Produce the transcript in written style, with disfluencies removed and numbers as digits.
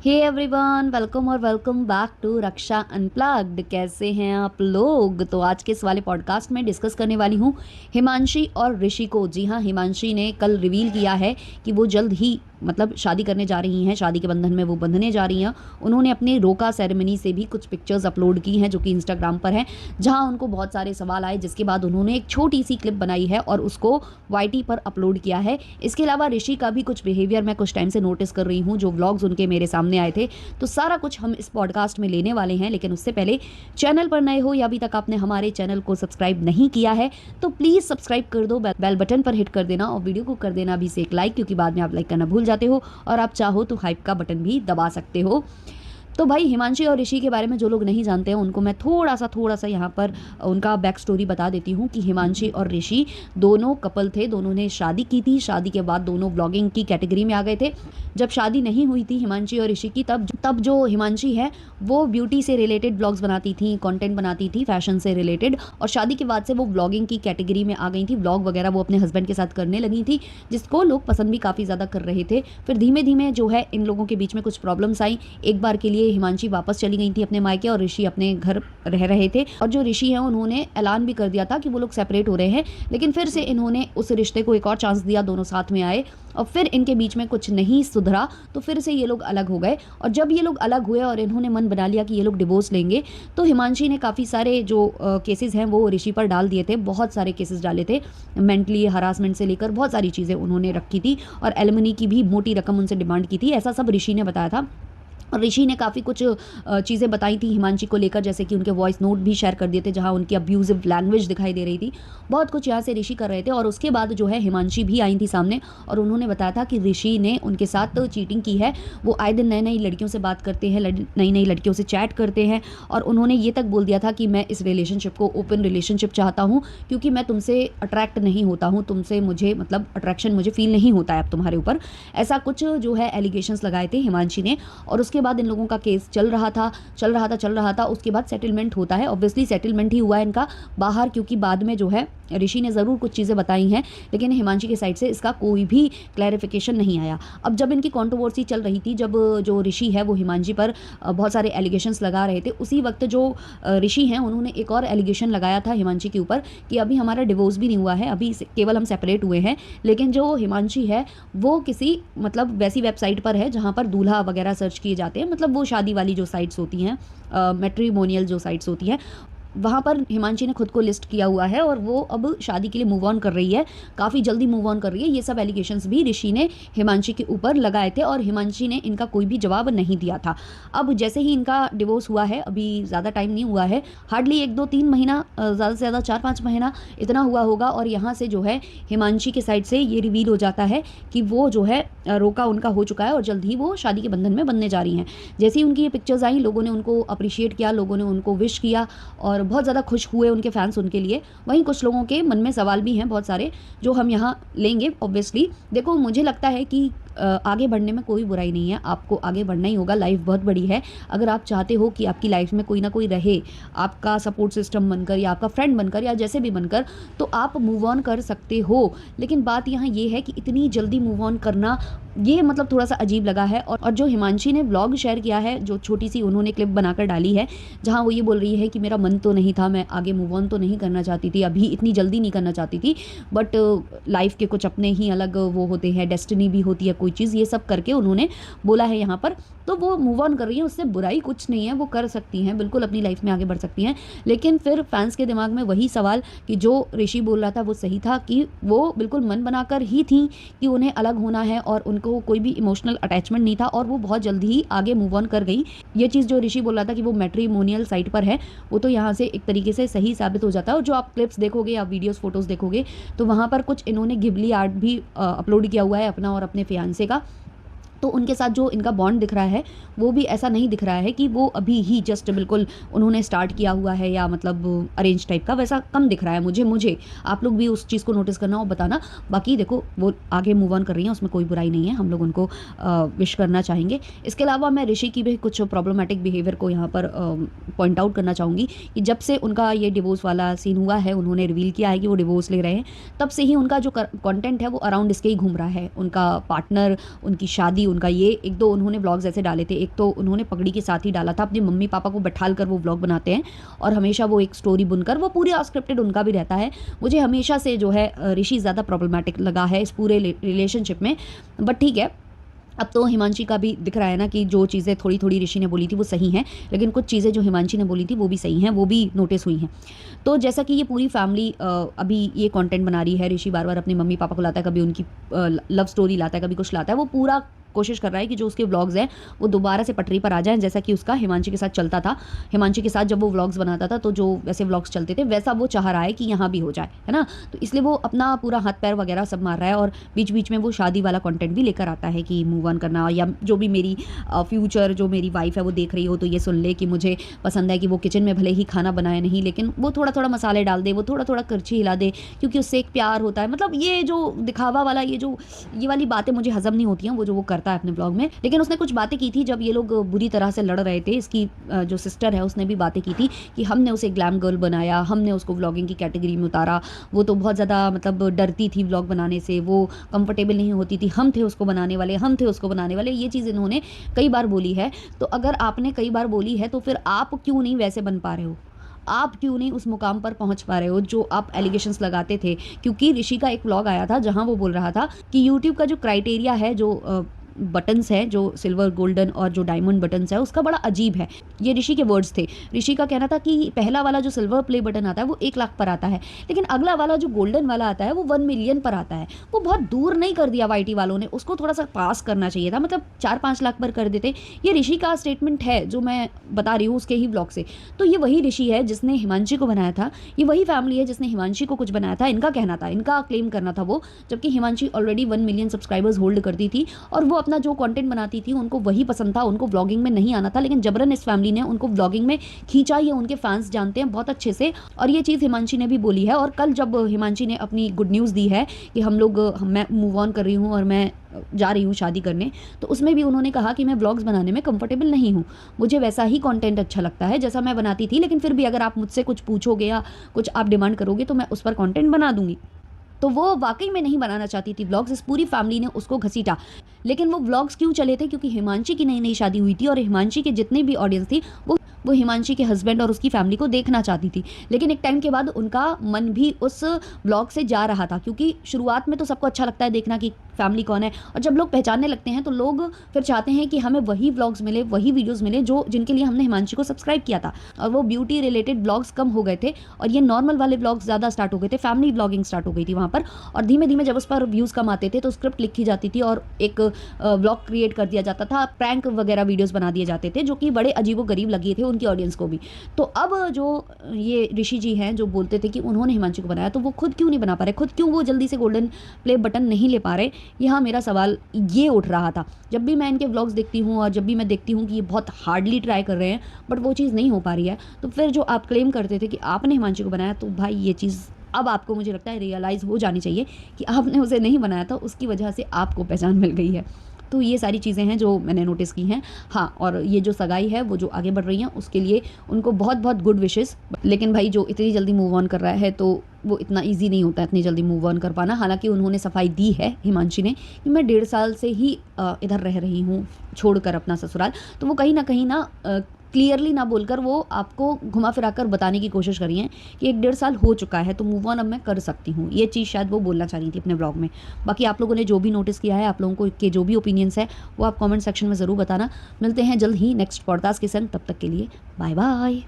हे everyone, welcome और welcome back to Raksha unplugged. कैसे हैं आप लोग? तो आज के इस वाले पॉडकास्ट में डिस्कस करने वाली हूँ हिमांशी और ऋषि को। जी हाँ, हिमांशी ने कल रिवील किया है कि वो जल्द ही मतलब शादी करने जा रही हैं, शादी के बंधन में वो बंधने जा रही हैं। उन्होंने अपने रोका सेरेमनी से भी कुछ पिक्चर्स अपलोड की हैं जो कि इंस्टाग्राम पर हैं, जहाँ उनको बहुत सारे सवाल आए, जिसके बाद उन्होंने एक छोटी सी क्लिप बनाई है और उसको वाईटी पर अपलोड किया है। इसके अलावा ऋषि का भी कुछ बिहेवियर मैं कुछ टाइम से नोटिस कर रही हूँ, जो व्लॉग्स उनके मेरे सामने आए थे। तो सारा कुछ हम इस पॉडकास्ट में लेने वाले हैं, लेकिन उससे पहले चैनल पर नए हो या अभी तक आपने हमारे चैनल को सब्सक्राइब नहीं किया है तो प्लीज़ सब्सक्राइब कर दो, बेल बटन पर हिट कर देना और वीडियो को कर देना भी से एक लाइक, क्योंकि बाद में आप लाइक करना भूल जाते हो और आप चाहो तो हाइप का बटन भी दबा सकते हो। तो भाई, हिमांशी और ऋषि के बारे में जो लोग नहीं जानते हैं उनको मैं थोड़ा सा यहाँ पर उनका बैक स्टोरी बता देती हूँ कि हिमांशी और ऋषि दोनों कपल थे। दोनों ने शादी की थी। शादी के बाद दोनों ब्लॉगिंग की कैटेगरी में आ गए थे। जब शादी नहीं हुई थी हिमांशी और ऋषि की, तब जो हिमांशी है वो ब्यूटी से रिलेटेड ब्लॉग्स बनाती थी, कंटेंट बनाती थी फैशन से रिलेटेड, और शादी के बाद से वो ब्लॉगिंग की कैटेगरी में आ गई थी। ब्लॉग वगैरह वो अपने हस्बैंड के साथ करने लगी थी, जिसको लोग पसंद भी काफ़ी ज़्यादा कर रहे थे। फिर धीमे धीमे जो है इन लोगों के बीच में कुछ प्रॉब्लम्स आई। एक बार के लिए हिमांशी वापस चली गई थी अपने मायके और ऋषि अपने घर रह रहे थे। और जो ऋषि हैं उन्होंने ऐलान भी कर दिया था कि वो लोग सेपरेट हो रहे हैं, लेकिन फिर से इन्होंने उस रिश्ते को एक और चांस दिया, दोनों साथ में आए और फिर इनके बीच में कुछ नहीं सुधरा तो फिर से ये लोग अलग हो गए। और जब ये लोग अलग हुए और इन्होंने मन बना लिया कि ये लोग डिवोर्स लेंगे, तो हिमांशी ने काफ़ी सारे जो केसेस हैं वो ऋषि पर डाल दिए थे। बहुत सारे केसेस डाले थे, मेंटली हरासमेंट से लेकर बहुत सारी चीज़ें उन्होंने रखी थी और एलिमनी की भी मोटी रकम उनसे डिमांड की थी। ऐसा सब ऋषि ने बताया था। और ऋषि ने काफ़ी कुछ चीज़ें बताई थी हिमांशी को लेकर, जैसे कि उनके वॉइस नोट भी शेयर कर दिए थे जहाँ उनकी अब्यूजिव लैंग्वेज दिखाई दे रही थी। बहुत कुछ यहाँ से ऋषि कर रहे थे। और उसके बाद जो है हिमांशी भी आई थी सामने और उन्होंने बताया था कि ऋषि ने उनके साथ चीटिंग की है। वो आए दिन नई नई लड़कियों से बात करते हैं, नई नई लड़कियों से चैट करते हैं, और उन्होंने ये तक बोल दिया था कि मैं इस रिलेशनशिप को ओपन रिलेशनशिप चाहता हूँ, क्योंकि मैं तुमसे अट्रैक्ट नहीं होता हूँ, तुमसे मुझे मतलब अट्रैक्शन मुझे फील नहीं होता है अब तुम्हारे ऊपर। ऐसा कुछ जो है एलिगेशंस लगाए थे हिमांशी ने। और उसके बाद इन लोगों का केस चल रहा था। उसके बाद सेटलमेंट होता है। ऑब्वियसली सेटलमेंट ही हुआ है इनका बाहर, क्योंकि बाद में जो है ऋषि ने ज़रूर कुछ चीज़ें बताई हैं, लेकिन हिमांशी की साइड से इसका कोई भी क्लैरिफिकेशन नहीं आया। अब जब इनकी कंट्रोवर्सी चल रही थी, जब जो ऋषि है वो हिमांशी पर बहुत सारे एलिगेशंस लगा रहे थे, उसी वक्त जो ऋषि हैं उन्होंने एक और एलिगेशन लगाया था हिमांशी के ऊपर कि अभी हमारा डिवोर्स भी नहीं हुआ है, अभी केवल हम सेपरेट हुए हैं। लेकिन जो हिमांशी है वो किसी मतलब वैसी वेबसाइट पर है जहाँ पर दूल्हा वगैरह सर्च किए जाते हैं, मतलब वो शादी वाली जो साइट्स होती हैं, मैट्रिमोनियल जो साइट्स होती हैं, वहाँ पर हिमांशी ने खुद को लिस्ट किया हुआ है और वो अब शादी के लिए मूव ऑन कर रही है, काफ़ी जल्दी मूव ऑन कर रही है। ये सब एलिगेशंस भी ऋषि ने हिमांशी के ऊपर लगाए थे और हिमांशी ने इनका कोई भी जवाब नहीं दिया था। अब जैसे ही इनका डिवोर्स हुआ है, अभी ज़्यादा टाइम नहीं हुआ है, हार्डली 1-2-3 महीना, ज़्यादा से ज़्यादा 4-5 महीना इतना हुआ होगा। और यहाँ से जो है हिमांशी के साइड से ये रिवील हो जाता है कि वो जो है रोका उनका हो चुका है और जल्द ही वो शादी के बंधन में बनने जा रही हैं। जैसे ही उनकी ये पिक्चर्स आई, लोगों ने उनको अप्रिशिएट किया, लोगों ने उनको विश किया और बहुत ज़्यादा खुश हुए उनके फैंस उनके लिए। वहीं कुछ लोगों के मन में सवाल भी हैं बहुत सारे, जो हम यहाँ लेंगे। ऑब्वियसली देखो, मुझे लगता है कि आगे बढ़ने में कोई बुराई नहीं है, आपको आगे बढ़ना ही होगा। लाइफ बहुत बड़ी है। अगर आप चाहते हो कि आपकी लाइफ में कोई ना कोई रहे, आपका सपोर्ट सिस्टम बनकर या आपका फ्रेंड बनकर या जैसे भी बनकर, तो आप मूव ऑन कर सकते हो। लेकिन बात यहाँ ये है कि इतनी जल्दी मूव ऑन करना, ये मतलब थोड़ा सा अजीब लगा है। और जो हिमांशी ने ब्लॉग शेयर किया है, जो छोटी सी उन्होंने क्लिप बनाकर डाली है, जहाँ वो ये बोल रही है कि मेरा मन तो नहीं था, मैं आगे मूव ऑन तो नहीं करना चाहती थी, अभी इतनी जल्दी नहीं करना चाहती थी, बट लाइफ के कुछ अपने ही अलग वो होते हैं, डेस्टिनी भी होती है कोई चीज़, ये सब करके उन्होंने बोला है यहाँ पर। तो वो मूव ऑन कर रही है, उससे बुराई कुछ नहीं है, वो कर सकती हैं, बिल्कुल अपनी लाइफ में आगे बढ़ सकती हैं। लेकिन फिर फैंस के दिमाग में वही सवाल कि जो ऋषि बोल रहा था वो सही था, कि वो बिल्कुल मन बनाकर ही थी कि उन्हें अलग होना है और उनको कोई भी इमोशनल अटैचमेंट नहीं था और वो बहुत जल्दी ही आगे मूव ऑन कर गई। ये चीज़ जो ऋषि बोल रहा था कि वो मैट्रिमोनियल साइट पर है, वो तो यहाँ से एक तरीके से सही साबित हो जाता है। और जो आप क्लिप्स देखोगे या वीडियोस फोटोज़ देखोगे, तो वहाँ पर कुछ इन्होंने घिबली आर्ट भी अपलोड किया हुआ है अपना और अपने फियांसे का। तो उनके साथ जो इनका बॉन्ड दिख रहा है वो भी ऐसा नहीं दिख रहा है कि वो अभी ही जस्ट बिल्कुल उन्होंने स्टार्ट किया हुआ है या मतलब अरेंज टाइप का, वैसा कम दिख रहा है मुझे। आप लोग भी उस चीज़ को नोटिस करना और बताना। बाकी देखो, वो आगे मूव ऑन कर रही हैं, उसमें कोई बुराई नहीं है, हम लोग उनको विश करना चाहेंगे। इसके अलावा मैं ऋषि की भी कुछ प्रॉब्लमेटिक बिहेवियर को यहाँ पर पॉइंट आउट करना चाहूँगी कि जब से उनका ये डिवोर्स वाला सीन हुआ है, उन्होंने रिवील किया है कि वो डिवोर्स ले रहे हैं, तब से ही उनका जो कंटेंट है वो अराउंड इसके ही घूम रहा है। उनका पार्टनर, उनकी शादी, उनका ये 1-2 उन्होंने व्लॉग्स ऐसे डाले थे। एक तो उन्होंने पगड़ी के साथ ही डाला था, अपने मम्मी-पापा को बैठाल कर वो व्लॉग बनाते हैं और हमेशा वो एक स्टोरी बुनकर, वो पूरा स्क्रिप्टेड उनका भी रहता है। मुझे हमेशा से जो है ऋषि ज़्यादा प्रॉब्लमैटिक लगा है इस पूरे रिलेशनशिप में, बट ठीक है, अब तो हिमांशी का भी दिख रहा है ना कि जो चीज़ें थोड़ी-थोड़ी ऋषि ने बोली थी वो सही हैं, लेकिन कुछ चीज़ें जो हिमांशी ने बोली थी वो भी सही हैं, वो भी नोटिस हुई हैं। तो जैसा कि ये पूरी फैमिली अभी ये कंटेंट बना रही है, ऋषि बार-बार अपने मम्मी-पापा को लाता है, कभी उनकी लव स्टोरी लाता है, कभी कुछ लाता है, वो पूरा कोशिश कर रहा है कि जो उसके व्लॉग्स हैं वो दोबारा से पटरी पर आ जाएँ, जैसा कि उसका हिमांशी के साथ चलता था। हिमांशी के साथ जब वो व्लॉग्स बनाता था तो जो वैसे व्लॉग्स चलते थे वैसा वो चाह रहा है कि यहाँ भी हो जाए, है ना? तो इसलिए वो अपना पूरा हाथ-पैर वगैरह सब मार रहा है और बीच-बीच में वो शादी वाला कंटेंट भी लेकर आता है कि मूव ऑन करना, या जो भी मेरी फ्यूचर जो मेरी वाइफ़ है वो देख रही हो तो ये सुन ले कि मुझे पसंद है कि वो किचन में भले ही खाना बनाए नहीं, लेकिन वो थोड़ा-थोड़ा मसाले डाल दे, वो थोड़ा-थोड़ा करछी हिला दे, क्योंकि उससे एक प्यार होता है। मतलब ये जो दिखावा वाला, ये वाली बातें मुझे हज़म नहीं होती हैं, वो जो वो करता है अपने व्लॉग में। लेकिन उसने कुछ बातें की थी जब ये लोग बुरी तरह से लड़ रहे थे। इसकी जो सिस्टर है उसने भी बातें की थी कि हमने उसे ग्लैम गर्ल बनाया, हमने उसको व्लॉगिंग की कैटेगरी में उतारा, वो तो बहुत ज़्यादा मतलब डरती थी व्लॉग बनाने से, वो कंफर्टेबल नहीं होती थी, हम थे उसको बनाने वाले, हम थे उसको बनाने वाले। ये चीज़ इन्होंने कई बार बोली है। तो अगर आपने कई बार बोली है तो फिर आप क्यों नहीं वैसे बन पा रहे हो? आप क्यों नहीं उस मुकाम पर पहुंच पा रहे हो जो आप एलिगेशंस लगाते थे? क्योंकि ऋषि का एक व्लॉग आया था जहां वो बोल रहा था कि यूट्यूब का जो क्राइटेरिया है, जो बटन्स हैं, जो सिल्वर, गोल्डन और जो डायमंड बटन्स है, उसका बड़ा अजीब है। ये ऋषि के वर्ड्स थे। ऋषि का कहना था कि पहला वाला जो सिल्वर प्ले बटन आता है वो 1 लाख पर आता है, लेकिन अगला वाला जो गोल्डन वाला आता है वो 1 मिलियन पर आता है। वो बहुत दूर नहीं कर दिया वाईटी वालों ने, उसको थोड़ा सा पास करना चाहिए था, मतलब 4-5 लाख पर कर देते। ये ऋषि का स्टेटमेंट है जो मैं बता रही हूँ उसके ही ब्लॉग से। तो ये वही ऋषि है जिसने हिमांशी को बनाया था, ये वही फैमिली है जिसने हिमांशी को कुछ बनाया था। इनका कहना था, इनका क्लेम करना था वो, जबकि Himanshi already 1 million subscribers hold करती थी और वो अपना जो कंटेंट बनाती थी उनको वही पसंद था, उनको व्लॉगिंग में नहीं आना था, लेकिन जबरन इस फैमिली ने उनको व्लॉगिंग में खींचा। ये उनके फैंस जानते हैं बहुत अच्छे से, और ये चीज़ हिमांशी ने भी बोली है। और कल जब हिमांशी ने अपनी गुड न्यूज़ दी है कि मैं मूव ऑन कर रही हूँ और मैं जा रही हूँ शादी करने, तो उसमें भी उन्होंने कहा कि मैं व्लॉग्स बनाने में कंफर्टेबल नहीं हूँ, मुझे वैसा ही कंटेंट अच्छा लगता है जैसा मैं बनाती थी, लेकिन फिर भी अगर आप मुझसे कुछ पूछोगे या कुछ आप डिमांड करोगे तो मैं उस पर कंटेंट बना दूंगी। तो वो वाकई में नहीं बनाना चाहती थी व्लॉग्स, इस पूरी फैमिली ने उसको घसीटा। लेकिन वो व्लॉग्स क्यों चले थे? क्योंकि हिमांशी की नई-नई शादी हुई थी और हिमांशी के जितनी भी ऑडियंस थी वो हिमांशी के हस्बैंड और उसकी फैमिली को देखना चाहती थी। लेकिन एक टाइम के बाद उनका मन भी उस व्लॉग से जा रहा था, क्योंकि शुरुआत में तो सबको अच्छा लगता है देखना कि फैमिली कौन है, और जब लोग पहचानने लगते हैं तो लोग फिर चाहते हैं कि हमें वही व्लॉग्स मिले, वही वीडियोज़ मिले जो जिनके लिए हमने हिमांशी को सब्सक्राइब किया था। और वो ब्यूटी रिलेटेड व्लॉग्स कम हो गए थे और ये नॉर्मल वाले व्लॉग्स ज़्यादा स्टार्ट हो गए थे, फैमिली व्लॉगिंग स्टार्ट हो गई थी वहाँ पर। और धीमे-धीमे जब उस पर व्यूज़ कम आते थे तो स्क्रिप्ट लिखी जाती थी और एक व्लॉग क्रिएट कर दिया जाता था, प्रैंक वगैरह वीडियोज़ बना दिए जाते थे जो कि बड़े अजीबो-गरीब लगे थे उनकी ऑडियंस को भी। तो अब जो ये ऋषि जी हैं जो बोलते थे कि उन्होंने हिमांशी को बनाया, तो वो खुद क्यों नहीं बना पा रहे, खुद क्यों वो जल्दी से गोल्डन प्ले बटन नहीं ले पा रहे? यहाँ मेरा सवाल ये उठ रहा था। जब भी मैं इनके व्लॉग्स देखती हूँ और जब भी मैं देखती हूँ कि ये बहुत हार्डली ट्राई कर रहे हैं बट वो चीज़ नहीं हो पा रही है, तो फिर जो आप क्लेम करते थे कि आपने हिमांशी को बनाया, तो भाई ये चीज़ अब आपको मुझे लगता है रियलाइज़ हो जानी चाहिए कि आपने उसे नहीं बनाया था, उसकी वजह से आपको पहचान मिल गई है। तो ये सारी चीज़ें हैं जो मैंने नोटिस की हैं। हाँ, और ये जो सगाई है वो जो आगे बढ़ रही हैं उसके लिए उनको बहुत बहुत गुड विशेस। लेकिन भाई जो इतनी जल्दी मूव ऑन कर रहा है तो वो इतना ईजी नहीं होता इतनी जल्दी मूव ऑन कर पाना। हालांकि उन्होंने सफाई दी है हिमांशी ने कि मैं 1.5 साल से ही इधर रह रही हूँ छोड़कर अपना ससुराल, तो वो कहीं ना क्लियरली ना बोलकर वो आपको घुमा फिरा कर बताने की कोशिश करी है कि 1-1.5 साल हो चुका है तो मूव ऑन अब मैं कर सकती हूँ। ये चीज़ शायद वो बोलना चाह रही थी अपने ब्लॉग में। बाकी आप लोगों ने जो भी नोटिस किया है, आप लोगों को के जो भी ओपिनियंस है वो आप कमेंट सेक्शन में ज़रूर बताना। मिलते हैं जल्द ही नेक्स्ट पॉडकास्ट के संग, तब तक के लिए बाय बाय।